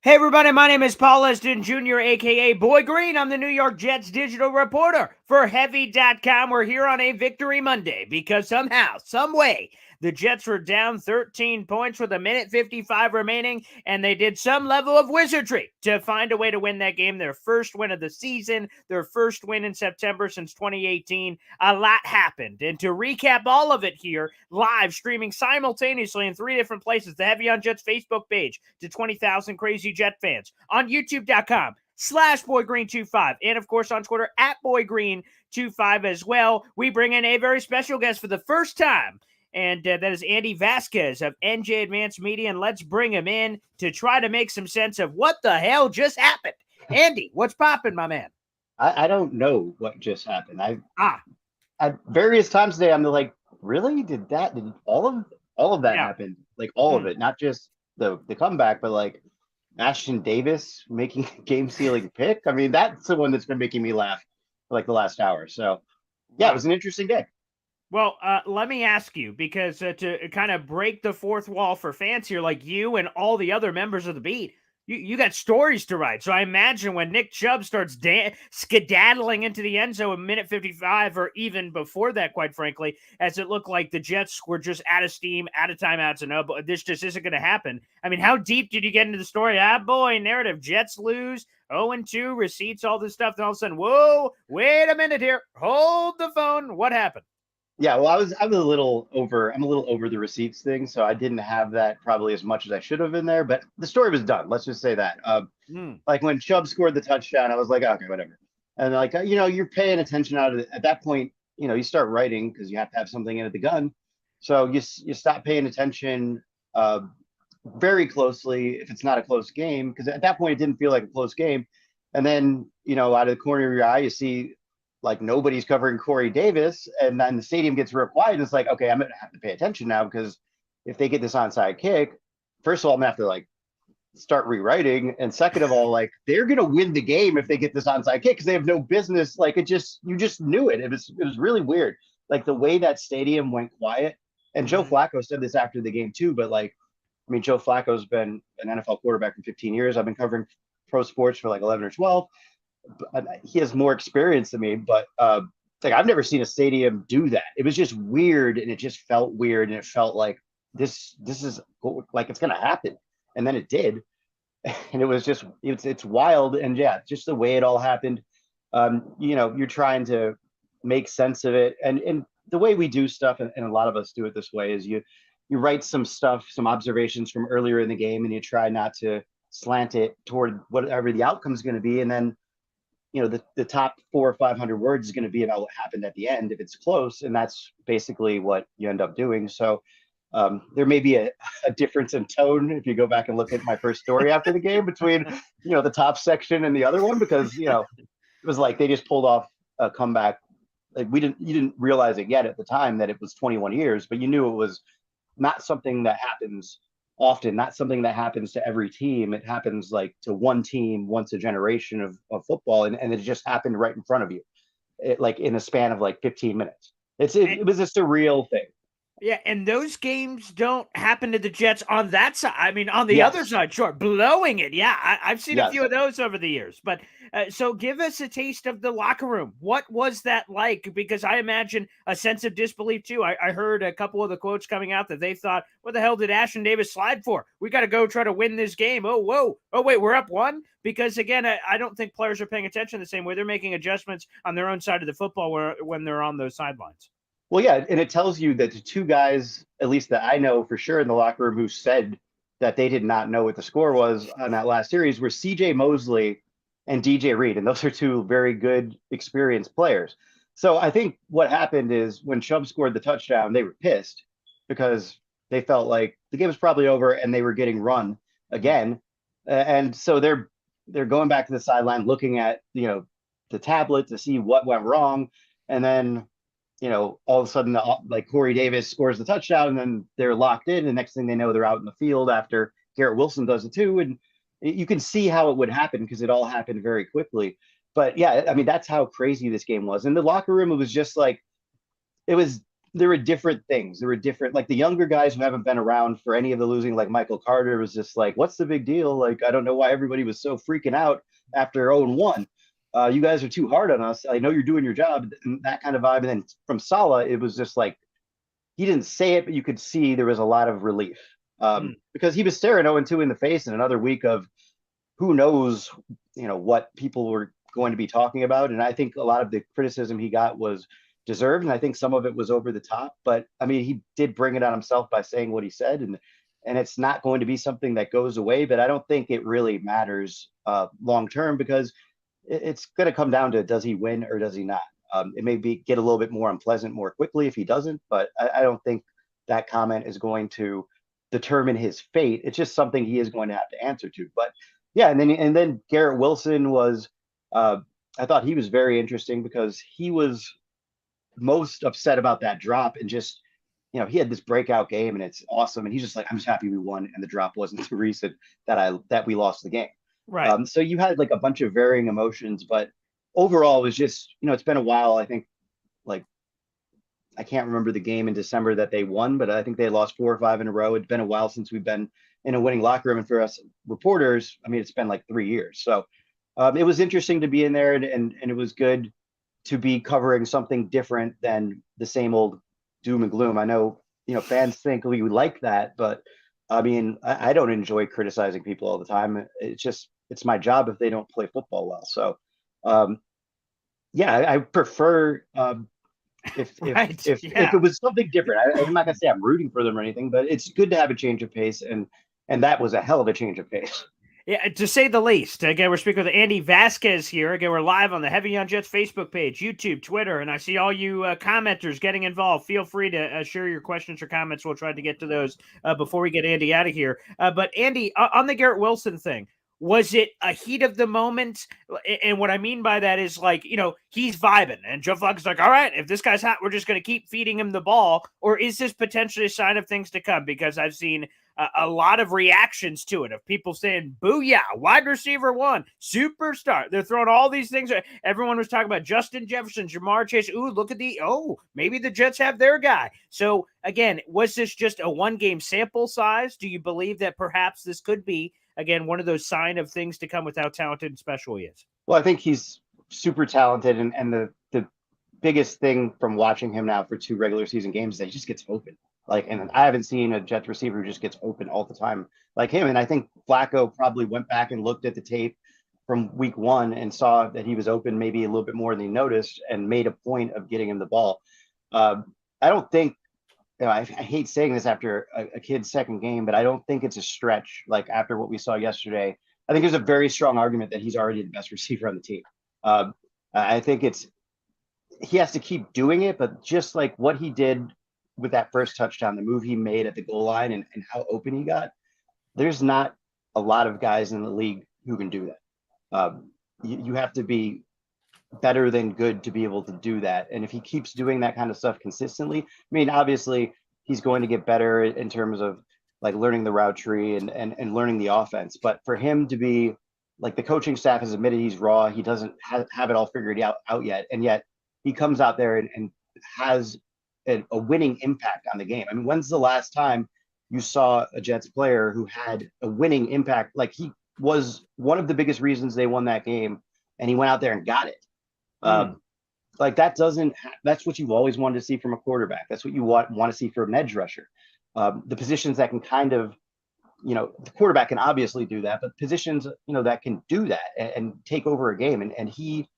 Hey everybody, my name is Paul Eston Jr., aka Boy Green. I'm the New York Jets digital reporter for Heavy.com. We're here on a Victory Monday because somehow, some way, the Jets were down 13 points with a minute 55 remaining, and they did some level of wizardry to find a way to win that game. Their first win of the season, their first win in September since 2018. A lot happened. And to recap all of it here, live streaming simultaneously in three different places, the Heavy on Jets Facebook page to 20,000 crazy Jet fans, on youtube.com/BoyGreen25, and of course on Twitter at BoyGreen25 as well. We bring in a very special guest for the first time, and that is Andy Vasquez of NJ Advanced Media, and let's bring him in to try to make some sense of what the hell just happened. Andy, what's popping, my man? I don't know what just happened. Ah, At various times today, I'm like, really? Did all of that yeah. happen? Like all of Mm. it, not just the comeback, but like Ashton Davis making a game sealing pick. I mean, that's the one that's been making me laugh for like the last hour. So yeah, it Wow. was an interesting day. Well, let me ask you, because to kind of break the fourth wall for fans here, like you and all the other members of the beat, you got stories to write. So I imagine when Nick Chubb starts skedaddling into the end zone a minute 55, or even before that, quite frankly, as it looked like the Jets were just out of steam, out of timeouts, and but this just isn't going to happen. I mean, how deep did you get into the story? Ah, boy, narrative. Jets lose. 0-2, receipts, all this stuff. Then all of a sudden, whoa, wait a minute here. Hold the phone. What happened? Yeah, well, I'm a little over. I'm a little over the receipts thing, so I didn't have that probably as much as I should have in there. But the story was done. Let's just say that. Mm. Like when Chubb scored the touchdown, I was like, okay, whatever. And like, you're paying attention out of it. At that point, you start writing because you have to have something in at the gun. So you stop paying attention uh, very closely if it's not a close game, because at that point it didn't feel like a close game. And then, out of the corner of your eye, you see like nobody's covering Corey Davis, and then the stadium gets real quiet. And it's like, okay, I'm gonna have to pay attention now because if they get this onside kick, first of all, I'm gonna have to like start rewriting, and second of all, like they're gonna win the game if they get this onside kick because they have no business. Like you just knew it. It was really weird, like the way that stadium went quiet. And Joe Mm-hmm. Flacco said this after the game too, but like, I mean, Joe Flacco's been an NFL quarterback for 15 years. I've been covering pro sports for like 11 or 12. He has more experience than me, but like I've never seen a stadium do that. It was just weird, and it just felt weird, and it felt like this is like it's gonna happen, and then it did, and it was just it's wild, and yeah, just the way it all happened. You're trying to make sense of it, and the way we do stuff, and a lot of us do it this way, is you write some stuff, some observations from earlier in the game, and you try not to slant it toward whatever the outcome is going to be, and then the top 400 or 500 words is going to be about what happened at the end if it's close, and that's basically what you end up doing. So there may be a difference in tone if you go back and look at my first story after the game between the top section and the other one, because it was like they just pulled off a comeback. Like you didn't realize it yet at the time that it was 21 years, but you knew it was not something that happens often, not something that happens to every team. It happens like to one team once a generation of football, and it just happened right in front of you, like in a span of like 15 minutes. It was a surreal thing. Yeah, and those games don't happen to the Jets on that side. I mean, on the other Yes, side, sure, blowing it. Yeah, I've seen a few yes. of those over the years. But so give us a taste of the locker room. What was that like? Because I imagine a sense of disbelief too. I heard a couple of the quotes coming out that they thought, what the hell did Ashton Davis slide for? We got to go try to win this game. Oh, whoa. Oh, wait, we're up one? Because again, I don't think players are paying attention the same way. They're making adjustments on their own side of the football when they're on those sidelines. Well, yeah, and it tells you that the two guys, at least that I know for sure in the locker room, who said that they did not know what the score was on that last series were C.J. Mosley and DJ Reed, and those are two very good, experienced players. So I think what happened is when Chubb scored the touchdown, they were pissed because they felt like the game was probably over and they were getting run again, and so they're going back to the sideline, looking at the tablet to see what went wrong, and then all of a sudden, like Corey Davis scores the touchdown, and then they're locked in. And next thing they know, they're out in the field after Garrett Wilson does it too. And you can see how it would happen because it all happened very quickly. But yeah, I mean, that's how crazy this game was. In the locker room, it was just like, it was there were different things. There were different, like the younger guys who haven't been around for any of the losing, like Michael Carter was just like, what's the big deal? Like, I don't know why everybody was so freaking out after 0-1. You guys are too hard on us. I know you're doing your job, and that kind of vibe. And then from Saleh, it was just like, he didn't say it, but you could see there was a lot of relief because he was staring 0-2 in the face in another week of who knows, what people were going to be talking about. And I think a lot of the criticism he got was deserved, and I think some of it was over the top. But I mean, he did bring it on himself by saying what he said, and it's not going to be something that goes away. But I don't think it really matters long term because it's going to come down to does he win or does he not. It may get a little bit more unpleasant more quickly if he doesn't, but I don't think that comment is going to determine his fate. It's just something he is going to have to answer to. But yeah, and then Garrett Wilson was. I thought he was very interesting because he was most upset about that drop and just he had this breakout game and it's awesome and he's just like I'm just happy we won and the drop wasn't the reason that we lost the game. Right. So you had like a bunch of varying emotions, but overall it was just it's been a while. I think like I can't remember the game in December that they won, but I think they lost 4 or 5 in a row. It's been a while since we've been in a winning locker room, and for us reporters, I mean, it's been like 3 years. So it was interesting to be in there, and it was good to be covering something different than the same old doom and gloom. I know fans think we like that, but I mean, I don't enjoy criticizing people all the time. It's my job if they don't play football well. So yeah, I prefer if Right. if it was something different. I'm not gonna say I'm rooting for them or anything, but it's good to have a change of pace, and that was a hell of a change of pace. Yeah, to say the least. Again, we're speaking with Andy Vasquez here. Again, we're live on the Heavy on Jets Facebook page, YouTube, Twitter, and I see all you commenters getting involved. Feel free to share your questions or comments. We'll try to get to those before we get Andy out of here. But Andy, on the Garrett Wilson thing, was it a heat of the moment? And what I mean by that is like, he's vibing and Joe Flacco's like, all right, if this guy's hot, we're just going to keep feeding him the ball. Or is this potentially a sign of things to come? Because I've seen a lot of reactions to it of people saying, booyah, wide receiver one, superstar. They're throwing all these things. Everyone was talking about Justin Jefferson, Jamar Chase. Ooh, look at maybe the Jets have their guy. So again, was this just a 1-game sample size? Do you believe that perhaps this could be, again, one of those sign of things to come with how talented and special he is? Well, I think he's super talented, and the biggest thing from watching him now for 2 regular season games is that he just gets open. Like, and I haven't seen a Jets receiver who just gets open all the time like him. And I think Flacco probably went back and looked at the tape from week 1 and saw that he was open maybe a little bit more than he noticed and made a point of getting him the ball. I don't think, I hate saying this after a kid's second game, but I don't think it's a stretch. Like after what we saw yesterday, I think there's a very strong argument that he's already the best receiver on the team. I think he has to keep doing it, but just like what he did with that first touchdown, the move he made at the goal line and how open he got, there's not a lot of guys in the league who can do that. You have to be better than good to be able to do that. And if he keeps doing that kind of stuff consistently, I mean, obviously he's going to get better in terms of like learning the route tree and learning the offense. But for him to be like, the coaching staff has admitted he's raw. He doesn't have it all figured out yet. And yet he comes out there and has a winning impact on the game. I mean, when's the last time you saw a Jets player who had a winning impact? Like, he was one of the biggest reasons they won that game, and he went out there and got it. Like that's what you've always wanted to see from a quarterback. That's what you want to see from an edge rusher. The positions that can kind of, the quarterback can obviously do that, but positions, that can do that and take over a game. And he,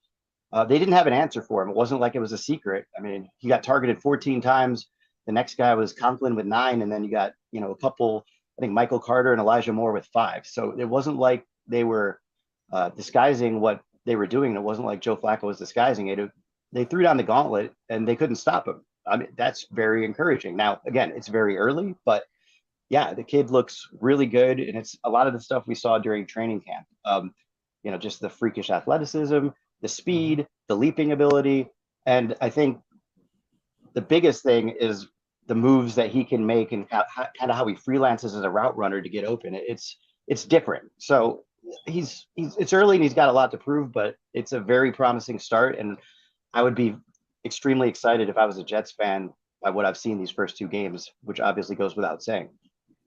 they didn't have an answer for him. It wasn't like it was a secret. I mean, he got targeted 14 times. The next guy was Conklin with 9. And then you got, a couple, I think Michael Carter and Elijah Moore with 5. So it wasn't like they were disguising what they were doing. It wasn't like Joe Flacco was disguising it. They threw down the gauntlet and they couldn't stop him. I mean, that's very encouraging. Now, again, it's very early, but yeah, the kid looks really good. And it's a lot of the stuff we saw during training camp. Just the freakish athleticism, the speed, the leaping ability. And I think the biggest thing is the moves that he can make and kind of how he freelances as a route runner to get open. It's different. So it's early and he's got a lot to prove, but it's a very promising start. And I would be extremely excited if I was a Jets fan by what I've seen these first two games, which obviously goes without saying.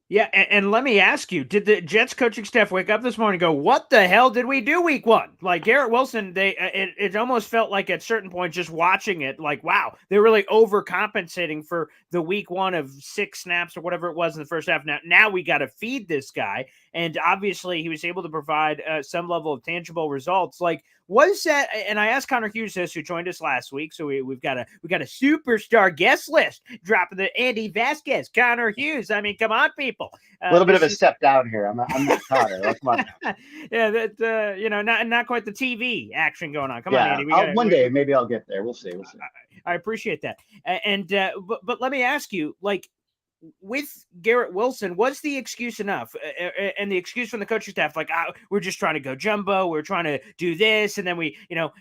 Yeah, and let me ask you, did the Jets coaching staff wake up this morning and go, what the hell did we do week one? Like Garrett Wilson, it almost felt like at certain points just watching it, like, wow, they're really overcompensating for the week one of 6 snaps or whatever it was in the first half. Now we got to feed this guy. And obviously he was able to provide some level of tangible results. Like, was that, and I asked Connor Hughes this, who joined us last week, so we've got a superstar guest list dropping the Andy Vasquez, Connor Hughes. I mean, come on, people. A little bit of a step down here. I'm not Connor. Come on. Yeah, that not quite the TV action going on. Come on, Andy. One day maybe I'll get there. We'll see. I appreciate that. And but let me ask you, like, with Garrett Wilson, was the excuse enough? And the excuse from the coaching staff, like, we're just trying to go jumbo. We're trying to do this. And then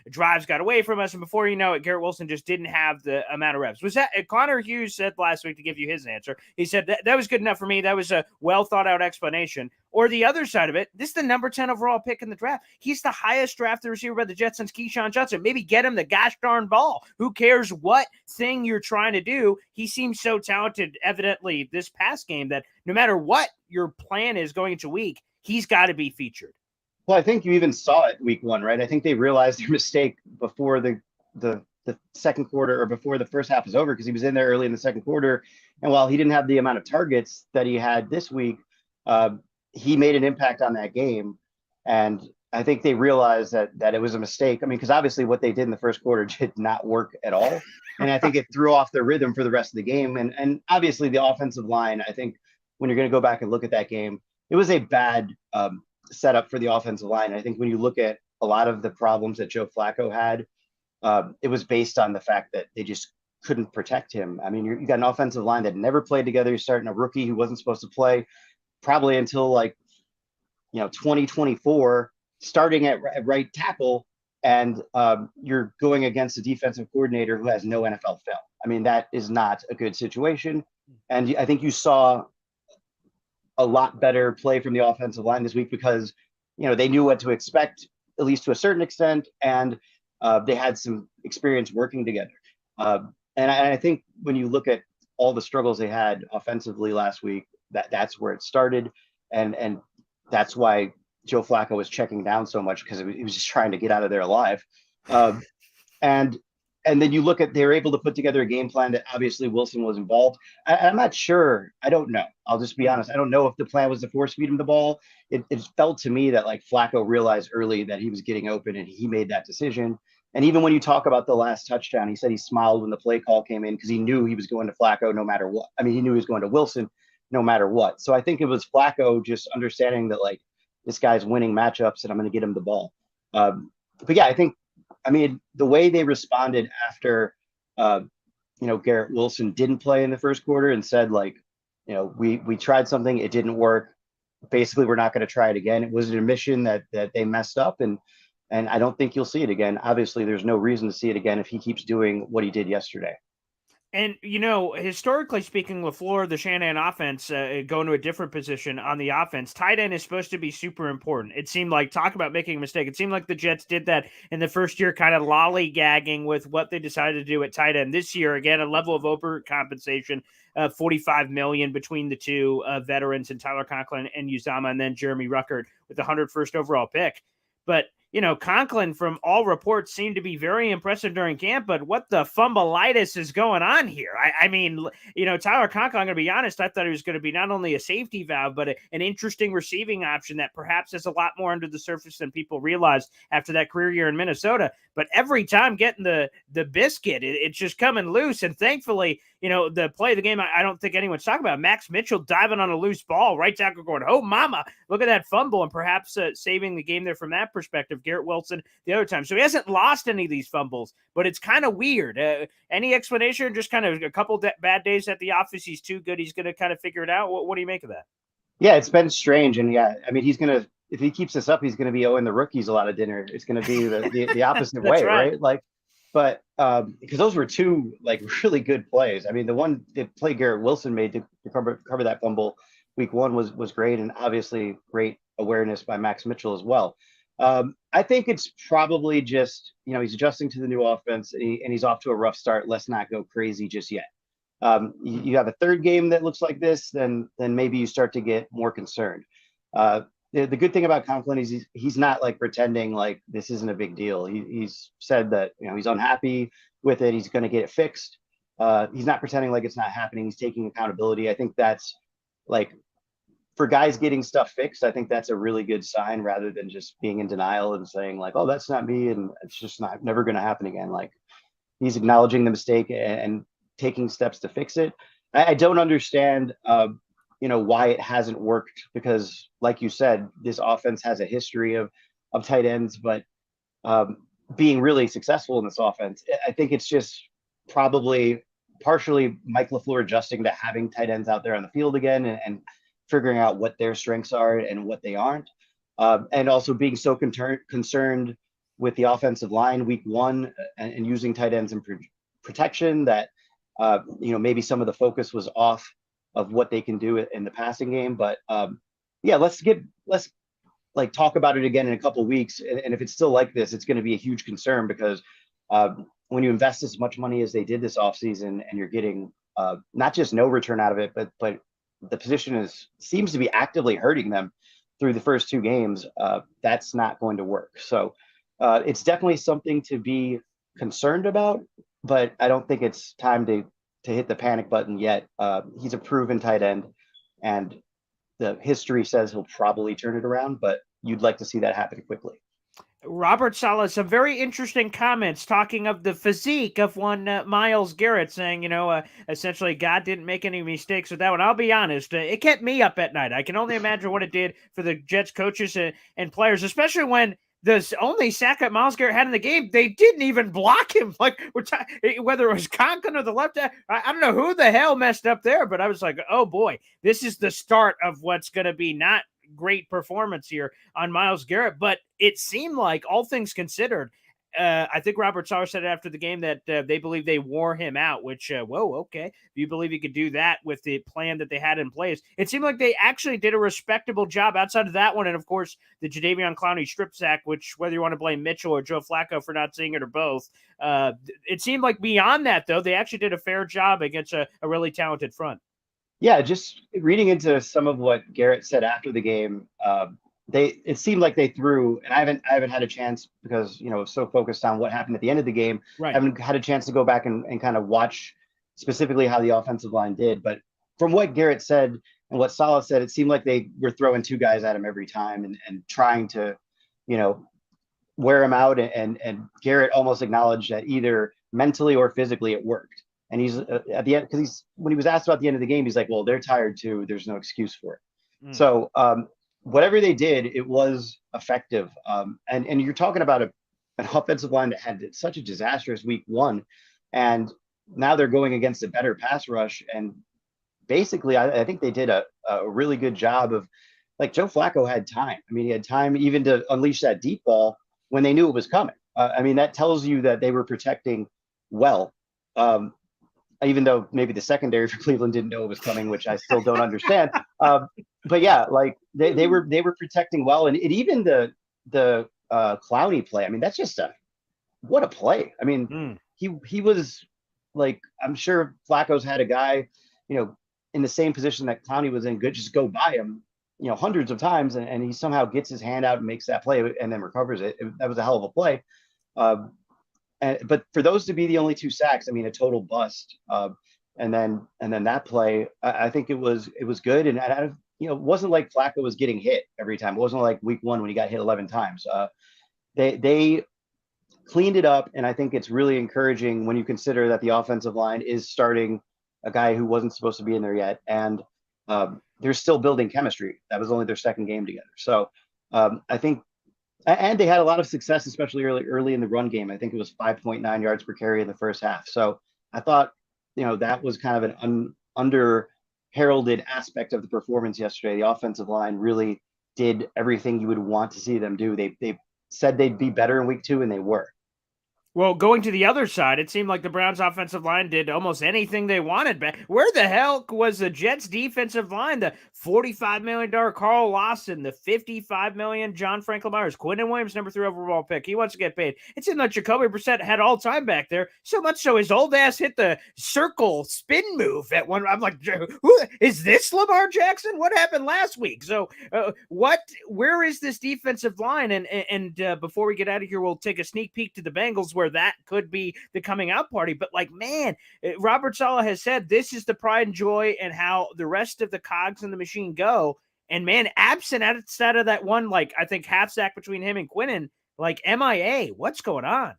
drives got away from us. And before you know it, Garrett Wilson just didn't have the amount of reps. Was that Connor Hughes said last week, to give you his answer? He said that was good enough for me. That was a well thought out explanation. Or the other side of it, this is the number 10 overall pick in the draft. He's the highest drafted receiver by the Jets since Keyshawn Johnson. Maybe get him the gosh darn ball. Who cares what thing you're trying to do? He seems so talented, evidently, this past game, that no matter what your plan is going into week, he's got to be featured. Well, I think you even saw it week one, right? I think they realized their mistake before the second quarter, or before the first half was over, because he was in there early in the second quarter. And while he didn't have the amount of targets that he had this week, he made an impact on that game. And I think they realized that it was a mistake. I mean, because obviously what they did in the first quarter did not work at all. And I think it threw off their rhythm for the rest of the game. And obviously the offensive line, I think when you're going to go back and look at that game, it was a bad setup for the offensive line. I think when you look at a lot of the problems that Joe Flacco had, it was based on the fact that they just couldn't protect him. I mean, you got an offensive line that never played together. You're starting a rookie who wasn't supposed to play probably until 2024, starting at right tackle, and you're going against a defensive coordinator who has no NFL film. I mean, that is not a good situation. And I think you saw a lot better play from the offensive line this week because, they knew what to expect, at least to a certain extent, and they had some experience working together. And I think when you look at all the struggles they had offensively last week, that's where it started. And that's why Joe Flacco was checking down so much, because he was just trying to get out of there alive. And then you look at, they were able to put together a game plan that obviously Wilson was involved. I'm not sure. I don't know. I'll just be honest. I don't know if the plan was to force feed him the ball. It felt to me that Flacco realized early that he was getting open and he made that decision. And even when you talk about the last touchdown, he said he smiled when the play call came in because he knew he was going to Flacco no matter what. I mean, he knew he was going to Wilson no matter what. So I think it was Flacco just understanding that this guy's winning matchups and I'm going to get him the ball. But yeah, I mean, the way they responded after, Garrett Wilson didn't play in the first quarter and said we tried something, it didn't work. Basically, we're not going to try it again. It was an admission that they messed up, and I don't think you'll see it again. Obviously, there's no reason to see it again if he keeps doing what he did yesterday. And, historically speaking, LaFleur, the Shanahan offense, going to a different position on the offense, tight end is supposed to be super important. It seemed like, talk about making a mistake, it seemed like the Jets did that in the first year, kind of lollygagging with what they decided to do at tight end. This year, again, a level of overcompensation, $45 million between the two veterans, and Tyler Conklin and Uzama, and then Jeremy Ruckert with the 101st overall pick. But Conklin, from all reports, seemed to be very impressive during camp, but what the fumbleitis is going on here? I mean, Tyler Conklin, I'm going to be honest, I thought he was going to be not only a safety valve, but an interesting receiving option that perhaps has a lot more under the surface than people realized after that career year in Minnesota. But every time getting the biscuit, it's just coming loose. And thankfully, the play of the game, I don't think anyone's talking about. Max Mitchell diving on a loose ball, right tackle going, oh, mama, look at that fumble, and perhaps saving the game there from that perspective. Garrett Wilson the other time. So he hasn't lost any of these fumbles, but it's kind of weird. Any explanation? Just kind of a couple bad days at the office. He's too good. He's going to kind of figure it out. What do you make of that? Yeah, it's been strange. And yeah, I mean, if he keeps this up, he's going to be owing the rookies a lot of dinner. It's going to be the opposite way, right? But because those were two really good plays. I mean, the play Garrett Wilson made to cover that fumble week one was great, and obviously great awareness by Max Mitchell as well. I think it's probably just he's adjusting to the new offense, and he's off to a rough start. Let's not go crazy just yet. You have a third game that looks like this, then maybe you start to get more concerned. The good thing about Conklin is he's not like pretending like this isn't a big deal. He's said that he's unhappy with it. He's going to get it fixed. He's not pretending like it's not happening. He's taking accountability. I think that's like for guys getting stuff fixed. I think that's a really good sign rather than just being in denial and saying like, oh, that's not me and it's just never going to happen again. Like he's acknowledging the mistake and taking steps to fix it. I don't understand, why it hasn't worked because, like you said, this offense has a history of tight ends, but being really successful in this offense. I think it's just probably partially Mike LaFleur adjusting to having tight ends out there on the field again and figuring out what their strengths are and what they aren't, and also being so concerned with the offensive line week one and using tight ends in protection that maybe some of the focus was off of what they can do in the passing game. But let's like talk about it again in a couple of weeks. And if it's still like this, it's going to be a huge concern because when you invest as much money as they did this offseason and you're getting not just no return out of it, but the position seems to be actively hurting them through the first two games, that's not going to work. So it's definitely something to be concerned about, but I don't think it's time to hit the panic button yet. He's a proven tight end, and the history says he'll probably turn it around, but you'd like to see that happen quickly. Robert Saleh, some very interesting comments talking of the physique of one Myles Garrett, saying, essentially God didn't make any mistakes with that one. I'll be honest, it kept me up at night. I can only imagine what it did for the Jets coaches and players, especially when the only sack that Myles Garrett had in the game, they didn't even block him. Like, whether it was Conklin or the left, I don't know who the hell messed up there, but I was like, oh boy, this is the start of what's going to be not great performance here on Myles Garrett. But it seemed like, all things considered, I think Robert Saleh said after the game that they believe they wore him out, which, okay. If you believe you could do that with the plan that they had in place, it seemed like they actually did a respectable job outside of that one. And of course, the Jadeveon Clowney strip sack, which whether you want to blame Mitchell or Joe Flacco for not seeing it or both, it seemed like beyond that, though, they actually did a fair job against a really talented front. Yeah, just reading into some of what Garrett said after the game, it seemed like they threw, and I haven't had a chance because so focused on what happened at the end of the game. Right. I haven't had a chance to go back and kind of watch specifically how the offensive line did. But from what Garrett said and what Saleh said, it seemed like they were throwing two guys at him every time and trying to, wear him out. And Garrett almost acknowledged that either mentally or physically it worked. And he's at the end, because when he was asked about the end of the game, he's like, well, they're tired too. There's no excuse for it. So whatever they did, it was effective. And you're talking about an offensive line that had such a disastrous week one. And now they're going against a better pass rush. And basically, I think they did a really good job of, like, Joe Flacco had time. I mean, he had time even to unleash that deep ball when they knew it was coming. That tells you that they were protecting well. Even though maybe the secondary for Cleveland didn't know it was coming, which I still don't understand. But yeah, like they were protecting well, and even the Clowney play. I mean, that's just what a play. I mean, he was like, I'm sure Flacco's had a guy, in the same position that Clowney was in, just go by him, hundreds of times, and he somehow gets his hand out and makes that play and then recovers it. That was a hell of a play. But for those to be the only two sacks, I mean, a total bust. And then that play, I think it was good. And it wasn't like Flacco was getting hit every time. It wasn't like week one when he got hit 11 times. They cleaned it up, and I think it's really encouraging when you consider that the offensive line is starting a guy who wasn't supposed to be in there yet, and they're still building chemistry. That was only their second game together. So I think. And they had a lot of success, especially early in the run game. I think it was 5.9 yards per carry in the first half. So I thought, that was kind of an under heralded aspect of the performance yesterday. The offensive line really did everything you would want to see them do. They said they'd be better in week two, and they were. Well, going to the other side, it seemed like the Browns' offensive line did almost anything they wanted. But where the hell was the Jets' defensive line? The $45 million Carl Lawson, the $55 million John Franklin Myers, Quinton Williams, number 3 overall pick. He wants to get paid. It seemed like Jacoby Brissett had all time back there. So much so his old ass hit the circle spin move at one. I'm like, who is this Lamar Jackson? What happened last week? So where is this defensive line? And before we get out of here, we'll take a sneak peek to the Bengals where that could be the coming out party. But like, man, Robert Saleh has said this is the pride and joy and how the rest of the cogs in the machine go. And man, absent outside of that one, like I think half sack between him and Quinnen, like MIA, what's going on?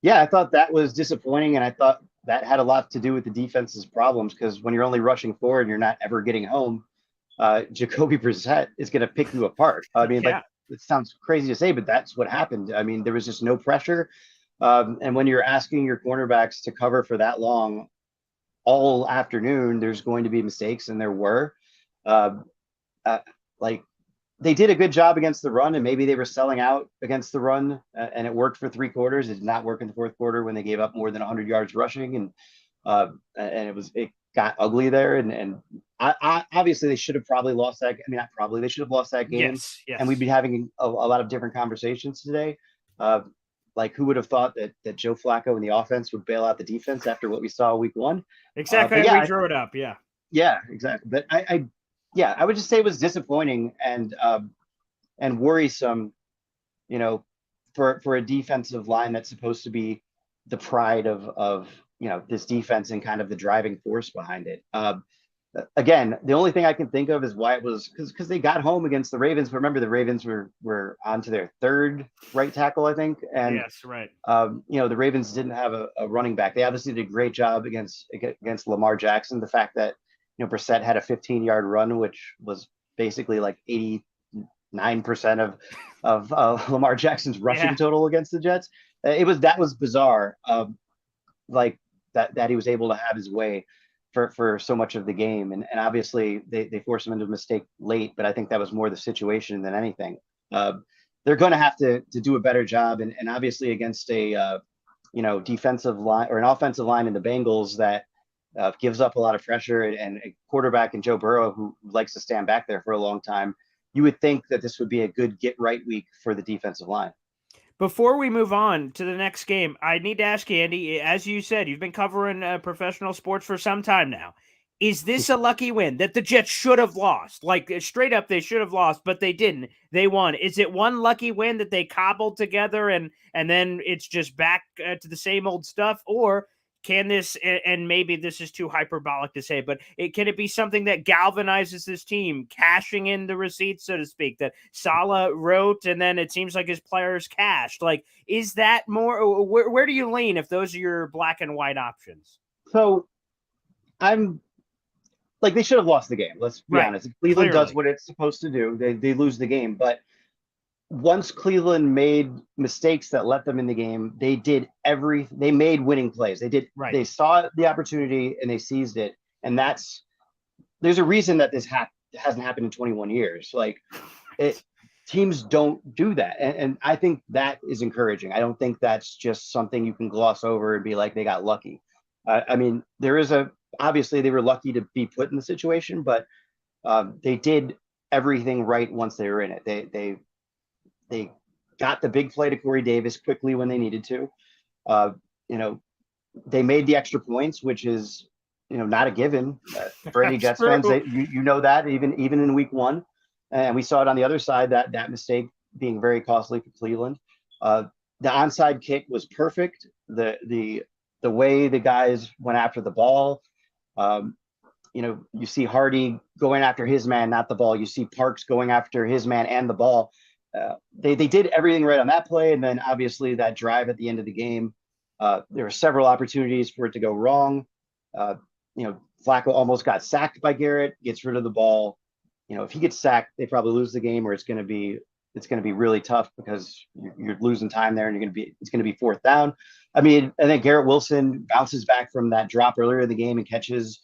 Yeah, I thought that was disappointing, and I thought that had a lot to do with the defense's problems because when you're only rushing forward, you're not ever getting home. Jacoby Brissett is going to pick you apart. I mean, like it sounds crazy to say, but that's what happened. I mean, there was just no pressure. And when you're asking your cornerbacks to cover for that long all afternoon, there's going to be mistakes, and there were. Like they did a good job against the run, and maybe they were selling out against the run, and it worked for 3 quarters. It did not work in the 4th quarter when they gave up more than 100 yards rushing, and it got ugly there. And I obviously they should have probably lost that. I mean, not probably, they should have lost that game. Yes. And we'd be having a lot of different conversations today. Like who would have thought that Joe Flacco and the offense would bail out the defense after what we saw week 1? Exactly. Yeah, we drew it up. Yeah. Yeah, exactly. But I would just say it was disappointing and worrisome, you know, for a defensive line that's supposed to be the pride of this defense and kind of the driving force behind it. Again, the only thing I can think of is why it was because they got home against the Ravens. But remember, the Ravens were on to their 3rd right tackle, I think. And yes, right. The Ravens didn't have a running back. They obviously did a great job against Lamar Jackson. The fact that Brissett had a 15-yard run, which was basically like 89% of Lamar Jackson's rushing total against the Jets. That was bizarre. Like that he was able to have his way for so much of the game. And obviously they forced him into a mistake late, but I think that was more the situation than anything. They're going to have to do a better job. And obviously against a, defensive line or an offensive line in the Bengals that gives up a lot of pressure and a quarterback in Joe Burrow who likes to stand back there for a long time, you would think that this would be a good get right week for the defensive line. Before we move on to the next game, I need to ask you, Andy, as you said, you've been covering professional sports for some time now. Is this a lucky win that the Jets should have lost? Like straight up, they should have lost, but they didn't. They won. Is it one lucky win that they cobbled together and then it's just back to the same old stuff? Or can this, and maybe this is too hyperbolic to say, but can it be something that galvanizes this team, cashing in the receipts, so to speak, that Saleh wrote and then it seems like his players cashed? Like, is that more, where do you lean if those are your black and white options? So I'm like, they should have lost the game. Let's be honest. If Cleveland does what it's supposed to do, they lose the game. But once Cleveland made mistakes that let them in the game, they made winning plays. They saw the opportunity and they seized it. And there's a reason that this hasn't happened in 21 years. Like teams don't do that. And I think that is encouraging. I don't think that's just something you can gloss over and be like, they got lucky. I mean, obviously they were lucky to be put in the situation, but they did everything right once they were in it. They got the big play to Corey Davis quickly when they needed to. They made the extra points, which is, not a given for any Jets fans. You know that even in week 1, and we saw it on the other side, that mistake being very costly for Cleveland. The onside kick was perfect. The way the guys went after the ball. You see Hardy going after his man, not the ball. You see Parks going after his man and the ball. They did everything right on that play, and then obviously that drive at the end of the game. There were several opportunities for it to go wrong. Flacco almost got sacked by Garrett, gets rid of the ball. If he gets sacked, they probably lose the game, or it's going to be really tough because you're losing time there, and it's going to be 4th down. I mean, and then Garrett Wilson bounces back from that drop earlier in the game and catches,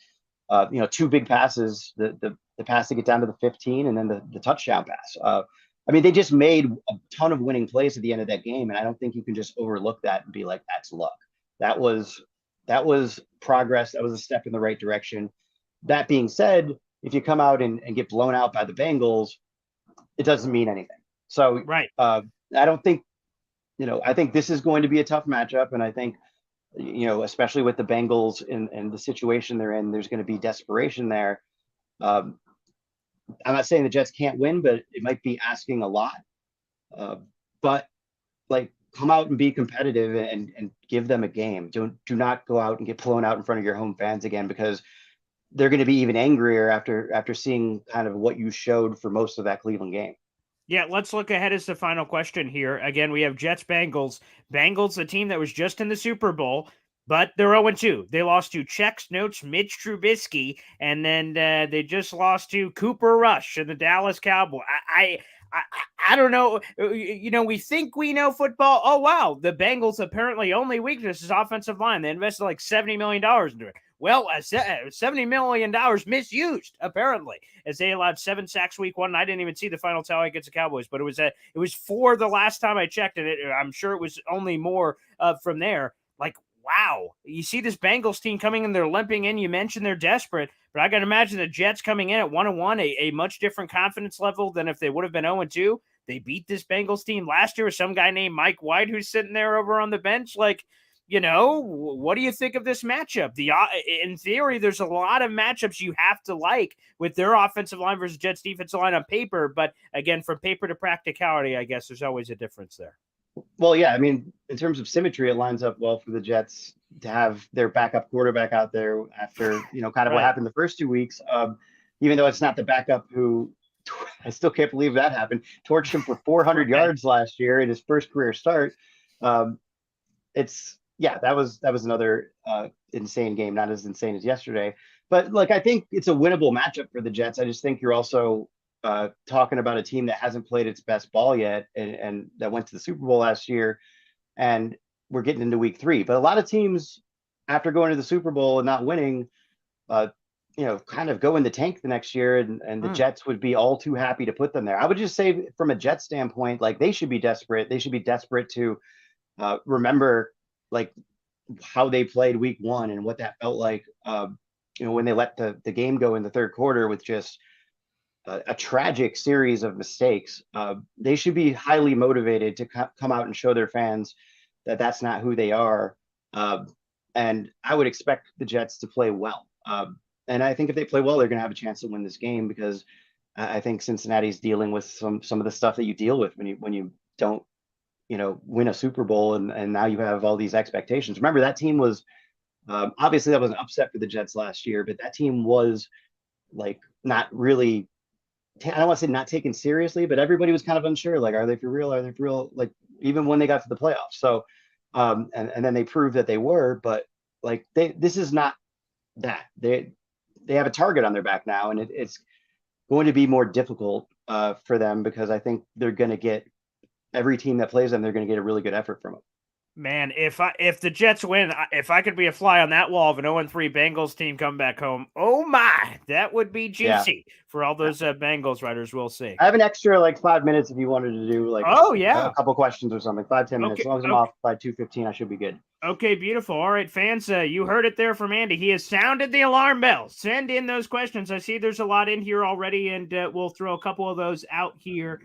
2 big passes, the pass to get down to the 15 and then the touchdown pass. I mean, they just made a ton of winning plays at the end of that game, and I don't think you can just overlook that and be like, that's luck. That was that was progress. That was a step in the right direction. That being said, if you come out and get blown out by the Bengals, it doesn't mean anything. So Right. I don't think, I think this is going to be a tough matchup. And I think, especially with the Bengals and the situation they're in, there's going to be desperation there. Um, I'm not saying the Jets can't win, but it might be asking a lot. Uh, but like, come out and be competitive and give them a game. Do not go out and get blown out in front of your home fans again, because they're going to be even angrier after seeing kind of what you showed for most of that Cleveland game. Yeah, let's look ahead as the final question here. Again, we have Jets Bengals. Bengals, a team that was just in the Super Bowl, but they're 0-2. They lost to Chex Notes Mitch Trubisky, and then they just lost to Cooper Rush and the Dallas Cowboys. I don't know. We think we know football. Oh, wow. The Bengals apparently only weakness is offensive line. They invested like $70 million into it. Well, $70 million misused, apparently, as they allowed 7 sacks week 1. And I didn't even see the final tally against the Cowboys, but it was 4 the last time I checked, and I'm sure it was only more from there. Like, wow. You see this Bengals team coming in, they're limping in. You mentioned they're desperate, but I got to imagine the Jets coming in at 1-1, a much different confidence level than if they would have been 0-2. They beat this Bengals team last year with some guy named Mike White who's sitting there over on the bench. Like, what do you think of this matchup? In theory, there's a lot of matchups you have to like with their offensive line versus Jets defensive line on paper. But again, from paper to practicality, I guess there's always a difference there. Well, yeah, I mean, in terms of symmetry, it lines up well for the Jets to have their backup quarterback out there after, kind of what happened the first 2 weeks. Even though it's not the backup who, I still can't believe that happened, torched him for 400 yards last year in his first career start. That was another insane game, not as insane as yesterday. But I think it's a winnable matchup for the Jets. I just think you're also talking about a team that hasn't played its best ball yet, and that went to the Super Bowl last year, and we're getting into week 3. But a lot of teams, after going to the Super Bowl and not winning, kind of go in the tank the next year, and the Jets would be all too happy to put them there. I would just say, from a Jets standpoint, they should be desperate. They should be desperate to remember how they played week 1 and what that felt like. When they let the game go in the third quarter with just a tragic series of mistakes. They should be highly motivated to come out and show their fans that that's not who they are. And I would expect the Jets to play well. And I think if they play well, they're going to have a chance to win this game, because I think Cincinnati's dealing with some of the stuff that you deal with when you don't, win a Super Bowl, and now you have all these expectations. Remember, that team was obviously that was an upset for the Jets last year, but that team was not really, I don't want to say not taken seriously, but everybody was kind of unsure. Are they for real? Are they for real? Even when they got to the playoffs. So, and then they proved that they were, but this is not that. They have a target on their back now, and it's going to be more difficult for them, because I think they're going to get every team that plays them. They're going to get a really good effort from them. Man, if the Jets win, if I could be a fly on that wall of an 0-3 Bengals team coming back home, oh my, that would be juicy for all those Bengals writers. We'll see. I have an extra 5 minutes if you wanted to do a couple questions or something. 5-10 minutes. As long as I'm off by 2:15, I should be good. Okay, beautiful. All right, fans, you heard it there from Andy. He has sounded the alarm bell. Send in those questions. I see there's a lot in here already, and we'll throw a couple of those out here.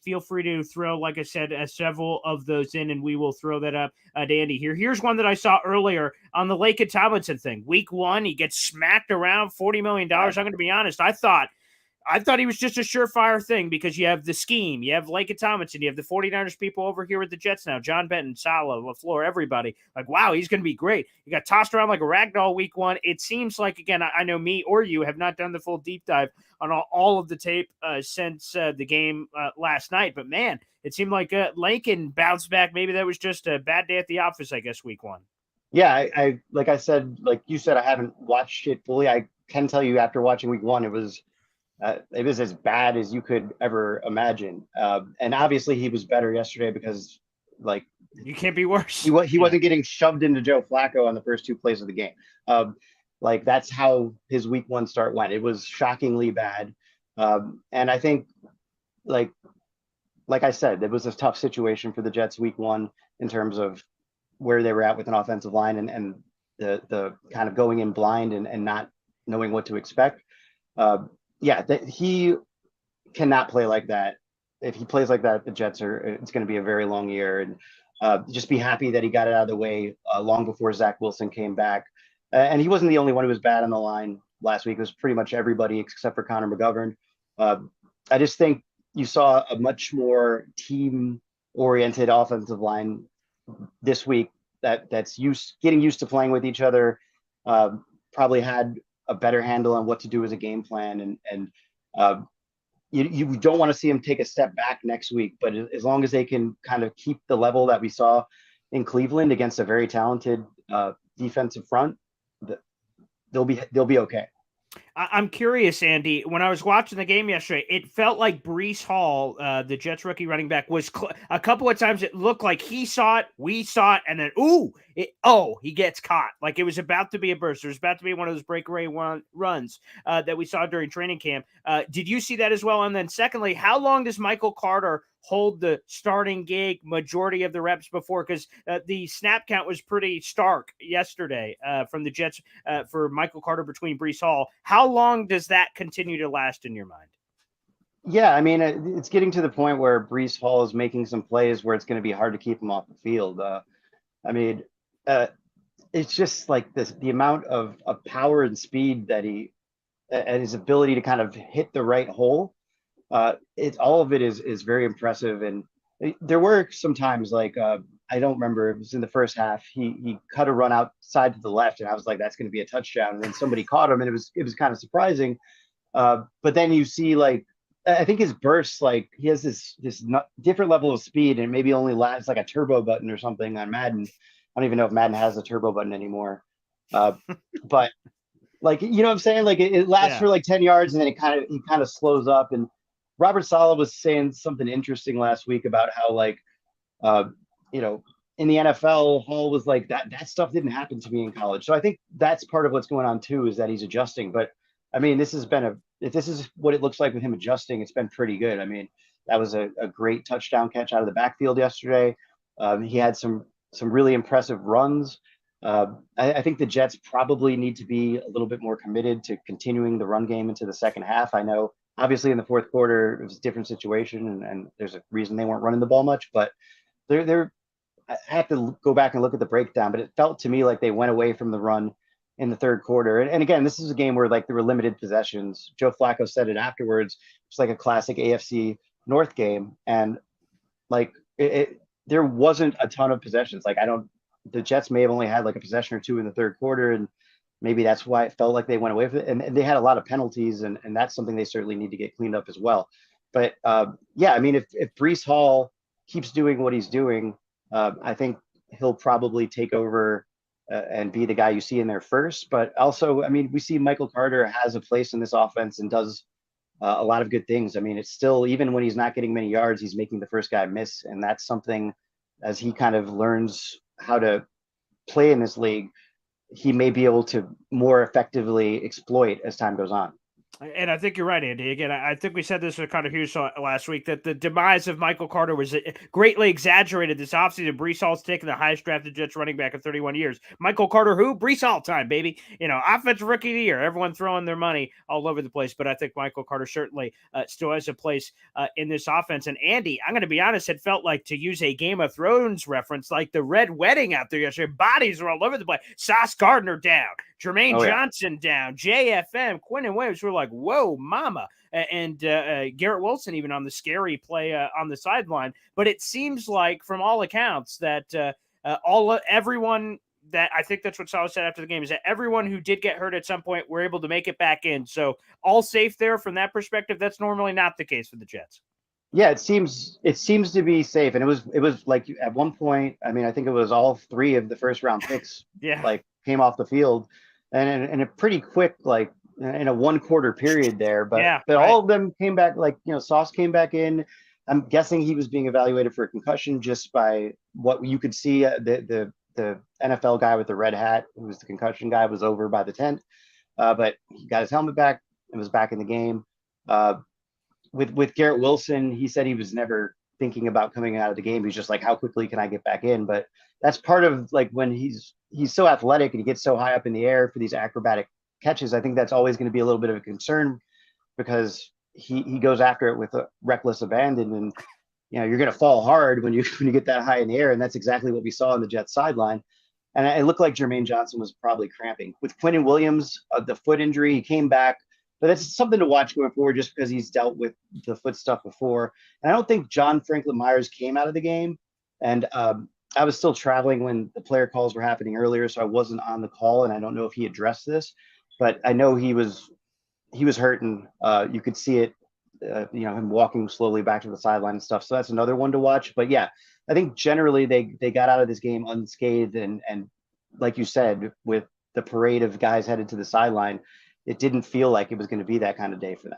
Feel free to throw, like I said, several of those in, and we will throw that up to Andy here. Here's one that I saw earlier on the Laken Tomlinson thing. Week 1, he gets smacked around $40 million. I'm going to be honest. I thought he was just a surefire thing, because you have the scheme. You have Laken Tomlinson. You have the 49ers people over here with the Jets now. John Benton, Saleh, LaFleur, everybody. Wow, he's going to be great. He got tossed around like a ragdoll week 1. It seems like, again, I know me or you have not done the full deep dive on all of the tape since the game last night. But, man, it seemed like Laken bounced back. Maybe that was just a bad day at the office, I guess, week 1. Yeah, I like I said, like you said, I haven't watched it fully. I can tell you, after watching week 1, it was as bad as you could ever imagine. And obviously he was better yesterday, because you can't be worse. He wasn't getting shoved into Joe Flacco on the first 2 plays of the game. That's how his week 1 start went. It was shockingly bad. And I think like I said, it was a tough situation for the Jets week one in terms of where they were at with an offensive line and the kind of going in blind and not knowing what to expect. Uh, yeah, that he cannot play like that. If he plays like that, the Jets are, it's going to be a very long year. And just be happy that he got it out of the way long before Zach Wilson came back. And he wasn't the only one who was bad on the line last week. It was pretty much everybody except for Connor McGovern. Uh, I just think you saw a much more team oriented offensive line this week that's getting used to playing with each other. Probably had a better handle on what to do as a game plan, and uh, you don't want to see him take a step back next week. But as long as they can kind of keep the level that we saw in Cleveland against a very talented defensive front, they'll be okay. I'm curious, Andy. When I was watching the game yesterday, it felt like Brees Hall, the Jets rookie running back, was a couple of times. It looked like he saw it, we saw it, and then he gets caught. Like it was about to be a burst. There was about to be one of those breakaway runs that we saw during training camp. Did you see that as well? And then, secondly, how long does Michael Carter hold the starting gig majority of the reps before? Because the snap count was pretty stark yesterday from the Jets for Michael Carter between Brees Hall. How long does that continue to last in your mind? Yeah, I mean, it's getting to the point where Brees Hall is making some plays where it's going to be hard to keep him off the field. I mean, it's just like the amount of power and speed that and his ability to kind of hit the right hole. It's all of it is very impressive. And there were some times like I don't remember, it was in the first half. He cut a run outside to the left, and I was like, that's going to be a touchdown. And then somebody caught him, and it was kind of surprising. But then you see like I think his bursts, like he has this different level of speed, and maybe only lasts like a turbo button or something on Madden. I don't even know if Madden has a turbo button anymore. But like you know what I'm saying? Like it lasts for like 10 yards, and then he kind of slows up. And Robert Saleh was saying something interesting last week about how like you know, in the NFL, Hall was like that stuff didn't happen to me in college. So I think that's part of what's going on too, is that he's adjusting. But I mean, if this is what it looks like with him adjusting, it's been pretty good. I mean, that was a great touchdown catch out of the backfield yesterday. He had some really impressive runs. I think the Jets probably need to be a little bit more committed to continuing the run game into the second half. I know obviously in the fourth quarter it was a different situation, and there's a reason they weren't running the ball much, but they're I have to go back and look at the breakdown, but it felt to me like they went away from the run in the third quarter. And again, this is a game where like there were limited possessions. Joe Flacco said it afterwards. It's like a classic AFC North game. And like there wasn't a ton of possessions. Like the Jets may have only had like a possession or two in the third quarter. And maybe that's why it felt like they went away with it. And they had a lot of penalties, and that's something they certainly need to get cleaned up as well. But yeah, I mean, if Brees Hall keeps doing what he's doing, I think he'll probably take over and be the guy you see in there first. But also, I mean, we see Michael Carter has a place in this offense and does a lot of good things. I mean, it's still, even when he's not getting many yards, he's making the first guy miss. And that's something, as he kind of learns how to play in this league, he may be able to more effectively exploit as time goes on. And I think you're right, Andy. Again, I think we said this with Carter Hughes last week, that the demise of Michael Carter was greatly exaggerated this offseason. Brees Hall's taken the highest drafted Jets running back in 31 years. Michael Carter, who? Brees Hall time, baby. You know, offensive rookie of the year. Everyone throwing their money all over the place. But I think Michael Carter certainly still has a place in this offense. And Andy, I'm going to be honest, it felt like, to use a Game of Thrones reference, like the Red Wedding out there yesterday. Bodies were all over the place. Sauce Gardner down. Jermaine Johnson down, JFM, Quentin Williams were like, whoa, mama. And Garrett Wilson even on the scary play on the sideline. But it seems like, from all accounts, that everyone that, I think that's what Saleh said after the game, is that everyone who did get hurt at some point were able to make it back in. So all safe there from that perspective. That's normally not the case for the Jets. Yeah, it seems to be safe. And it was like at one point, I mean, I think it was all three of the first round picks like came off the field. And in a pretty quick, like in a 1 quarter period there, but all of them came back. Like, you know, Sauce came back in. I'm guessing he was being evaluated for a concussion just by what you could see. The NFL guy with the red hat, who was the concussion guy, was over by the tent, but he got his helmet back and was back in the game. With Garrett Wilson, he said he was never thinking about coming out of the game. He's just like, how quickly can I get back in? But that's part of like when he's so athletic and he gets so high up in the air for these acrobatic catches. I think that's always going to be a little bit of a concern because he goes after it with a reckless abandon, and you're going to fall hard when you get that high in the air, and that's exactly what we saw on the Jets sideline. And it looked like Jermaine Johnson was probably cramping. With Quinnen Williams, the foot injury, he came back, but it's something to watch going forward just because he's dealt with the foot stuff before. And I don't think John Franklin Myers came out of the game, and I was still traveling when the player calls were happening earlier, so I wasn't on the call, and I don't know if he addressed this, but I know he was hurting. You could see it, him walking slowly back to the sideline and stuff. So that's another one to watch. But yeah, I think generally they got out of this game unscathed, and like you said, with the parade of guys headed to the sideline, it didn't feel like it was going to be that kind of day for them.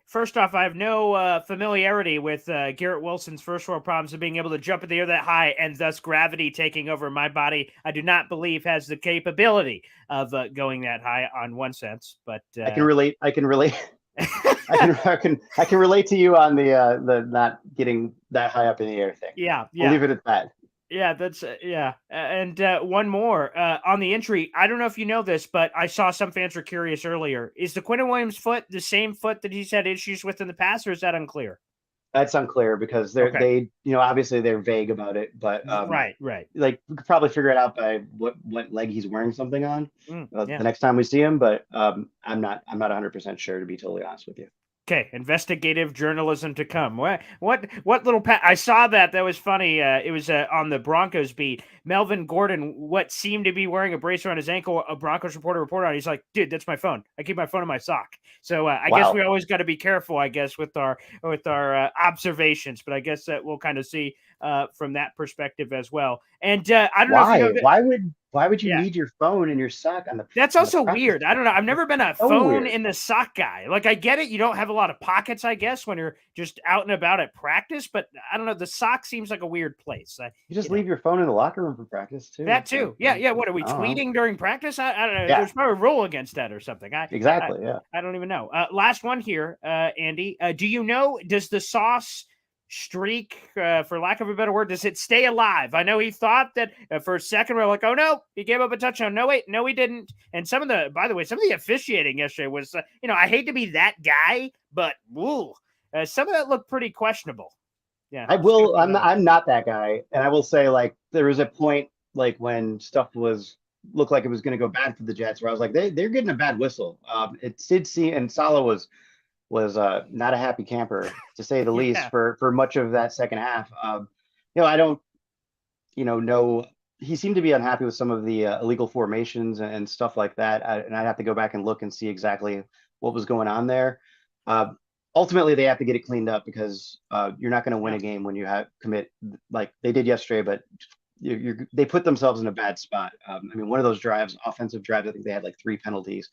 First off, I have no familiarity with Garrett Wilson's first world problems of being able to jump in the air that high and thus gravity taking over my body. I do not believe has the capability of going that high on one sense, but I can relate. I can relate to you on the not getting that high up in the air thing. Yeah. I'll leave it at that. Yeah, that's yeah. And one more on the injury. I don't know if you know this, but I saw some fans were curious earlier. Is the Quinnen Williams foot the same foot that he's had issues with in the past, or is that unclear? That's unclear because they obviously they're vague about it, but right. Like we could probably figure it out by what leg he's wearing something on yeah. the next time we see him. But I'm not 100% sure, to be totally honest with you. Okay, investigative journalism to come. What little I saw that was funny. It was on the Broncos beat. Melvin Gordon, what seemed to be wearing a brace around his ankle. A Broncos reporter on. He's like, "Dude, that's my phone. I keep my phone in my sock." So I guess we always got to be careful. I guess with our observations, but I guess that we'll kind of see from that perspective as well. And I don't know. If you know why would you need your phone in your sock on the? That's also weird. I don't know. I've never been a phone in the sock guy. Like, I get it. You don't have a lot of pockets, I guess, when you're just out and about at practice. But I don't know. The sock seems like a weird place. You just leave your phone in the locker room for practice too. That too. Yeah. What are we tweeting during practice? I don't know. Yeah. There's probably a rule against that or something. Exactly. Yeah. I don't even know. Last one here, Andy. Do you know? Does the Sauce streak, for lack of a better word, does it stay alive? I know he thought that for a second we're like, oh no, he gave up a touchdown. No, wait, no, he didn't. And some of the officiating yesterday was, I hate to be that guy, but some of that looked pretty questionable. Yeah, I'm not that guy, and I will say, like, there was a point like when stuff looked like it was going to go bad for the Jets, where I was like, they're getting a bad whistle. It did see, and Salah was not a happy camper, to say the least, for much of that second half. I don't know. He seemed to be unhappy with some of the illegal formations and stuff like that. And I'd have to go back and look and see exactly what was going on there. Ultimately, they have to get it cleaned up because you're not going to win a game when you commit like they did yesterday, but they put themselves in a bad spot. One of those offensive drives, I think they had like 3 penalties.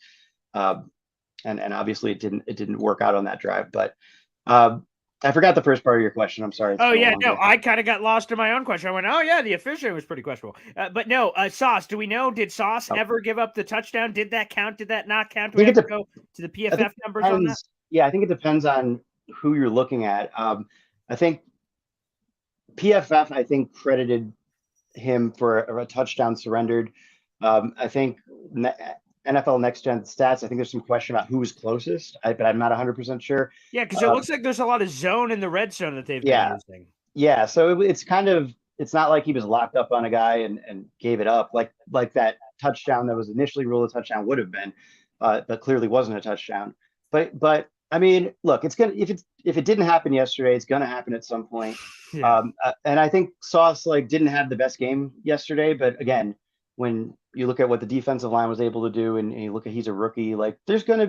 And obviously it didn't work out on that drive, but I forgot the first part of your question. I'm sorry. Oh yeah, no, I kind of got lost in my own question. I went, oh yeah, the officiating was pretty questionable. But no, Sauce, do we know, did Sauce ever give up the touchdown? Did that count? Did that not count? Do we have to go to the PFF numbers on that? Yeah, I think it depends on who you're looking at. I think PFF, credited him for a touchdown surrendered. I think NFL Next Gen Stats, I think there's some question about who was closest, but I'm not 100% sure. Yeah, because it looks like there's a lot of zone in the red zone that they've been using. Yeah, so it's not like he was locked up on a guy and gave it up like that touchdown that was initially ruled a touchdown would have been, but clearly wasn't a touchdown. But look, it's gonna if it didn't happen yesterday, it's gonna happen at some point. Yeah. And I think Sauce didn't have the best game yesterday, but again, when you look at what the defensive line was able to do, and you look at he's a rookie,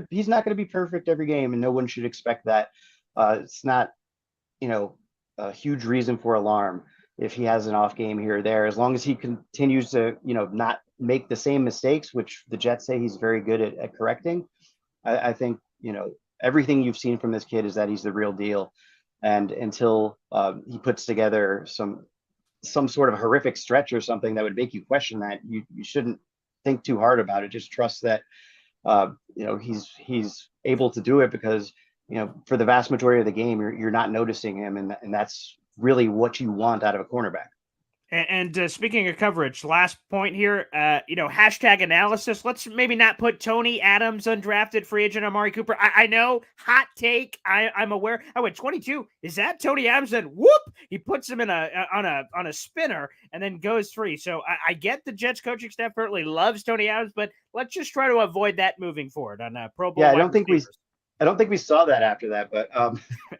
he's not gonna be perfect every game, and no one should expect that. It's not a huge reason for alarm if he has an off game here or there, as long as he continues to not make the same mistakes, which the Jets say he's very good at correcting. I think everything you've seen from this kid is that he's the real deal, and until he puts together some sort of horrific stretch or something that would make you question that, you shouldn't think too hard about it. Just trust that he's able to do it, because for the vast majority of the game you're not noticing him, and that's really what you want out of a cornerback. And speaking of coverage, last point here, hashtag analysis. Let's maybe not put Tony Adams, undrafted free agent Amari Cooper. I know, hot take. I'm aware. I went 22. Is that Tony Adams? Then whoop, he puts him in on a spinner and then goes free. So I get the Jets coaching staff currently loves Tony Adams, but let's just try to avoid that moving forward on Pro Bowl. Yeah, I don't think we saw that after that, but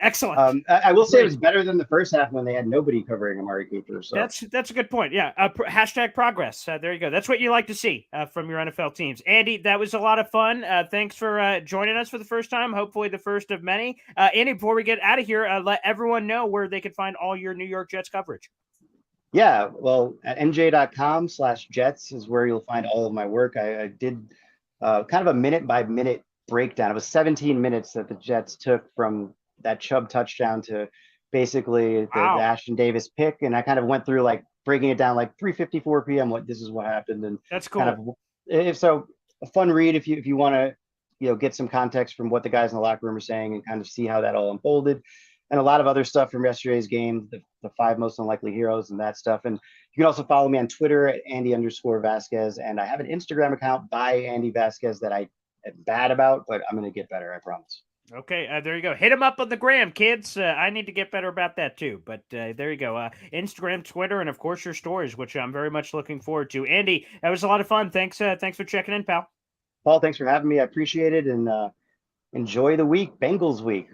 excellent. I will say it was better than the first half when they had nobody covering Amari Cooper. So that's a good point. Yeah, hashtag progress. There you go. That's what you like to see from your NFL teams. Andy, that was a lot of fun. Thanks for joining us for the first time. Hopefully the first of many. Andy, before we get out of here, let everyone know where they can find all your New York Jets coverage. Yeah, well, at nj.com/Jets is where you'll find all of my work. I did kind of a minute by minute breakdown. It was 17 minutes that the Jets took from that Chubb touchdown to basically the Ashton Davis pick, and I kind of went through like breaking it down like 3:54 p.m. This is what happened, and that's cool. Kind of, if so, a fun read if you want to get some context from what the guys in the locker room are saying and kind of see how that all unfolded, and a lot of other stuff from yesterday's game, the 5 most unlikely heroes and that stuff. And you can also follow me on Twitter at Andy_Vasquez, and I have an Instagram account by Andy Vasquez that I am bad about, but I'm going to get better, I promise. Okay, there you go. Hit him up on the gram, kids. I need to get better about that too. But there you go. Instagram, Twitter, and of course your stories, which I'm very much looking forward to. Andy, that was a lot of fun. Thanks for checking in, pal. Paul, thanks for having me. I appreciate it, and enjoy the week, Bengals week.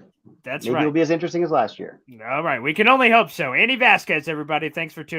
That's Maybe right. It'll be as interesting as last year. All right, we can only hope so. Andy Vasquez, everybody. Thanks for tuning in.